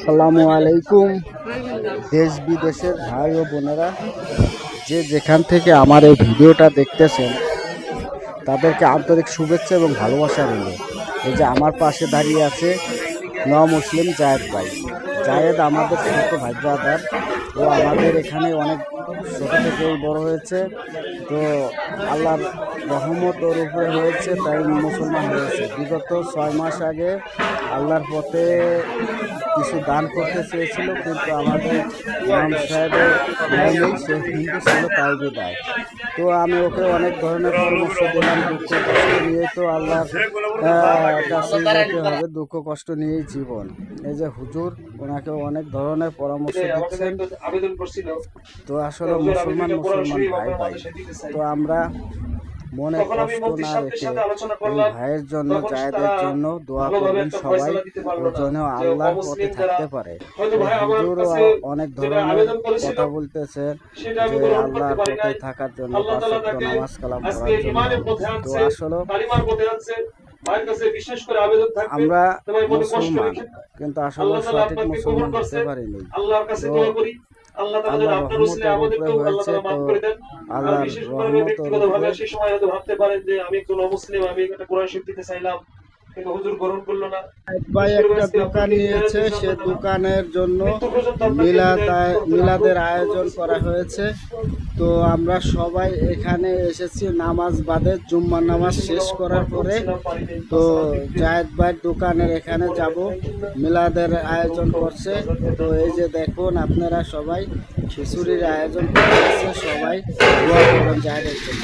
আসসালামু আলাইকুম। দেশ বিদেশের ভাই ও বোনেরা যে যেখান থেকে আমার এই ভিডিওটা দেখতেছেন তাদেরকে আন্তরিক শুভেচ্ছা এবং ভালোবাসা রইল। এই যে আমার পাশে দাঁড়িয়ে আছে মুসলিম জায়েদ ভাই। জায়েদ আমাদের ছোট ভাই ব্রাদার। ও আমাদের এখানে অনেক ছোটো থেকেই বড় হয়েছে। তো আল্লাহর রহমত ওর উপরে হয়েছে, তাই মুসলমান হয়েছে। বিগত 6 মাস আগে আল্লাহর পথে কিছু দান করতে চেয়েছিল, কিন্তু আমাদের ইমাম সাহেবের নেই, সে হিন্দু ছিল তাই বিদায়। তো আমি ওকে অনেক ধরনের পরামর্শ দিলাম। দুঃখ কষ্ট নিয়ে তো আল্লাহর কাছে যেতে হবে, দুঃখ কষ্ট নিয়েই জীবন। এই যে হুজুর, ওনাকে অনেক ধরনের পরামর্শ দিচ্ছেন। তো আসলে মুসলমান ভাই ভাই, তো আমরা মনে কষ্ট না রেখে এই ভাইয়ের জন্য, জায়েদের জন্য দোয়া করবেন সবাই, ও যেন আল্লাহর পথে থাকতে পারে। হুজুরও অনেক ধরনের কথা বলতেছে যে আল্লাহর পথে থাকার জন্য, 5 ওয়াক্ত নামাজ কালাম পড়ার জন্য। তো আসলে আমরা মুসলমান, কিন্তু আসলে সঠিক মুসলমান হতে পারিনি। তো আল্লাহর রহমত ওর উপরে হয়েছে। তো আল্লাহর রহমত ওর উপরে। সেই সময় হয়তো ভাবতে পারেন যে আমি একজন অমুসলিম, আমি একটা কোরআন শরীফ দিতে চাইলাম, কিন্তু হুজুর গ্রহণ করলো না। ভাই একটা দোকান নিয়েছে, সে দোকানের জন্য মিলাদের আয়োজন করা হয়েছে। তো আমরা সবাই এখানে এসেছি নামাজ বাদে, জুম্মার নামাজ শেষ করার পরে। তো জায়েদ ভাইয়ের দোকানের এখানে যাব, মিলাদের আয়োজন করছে। তো এই যে দেখুন আপনারা সবাই খিচুড়ির আয়োজন করেছে, সবাই দোয়া করুন জায়েদের জন্য।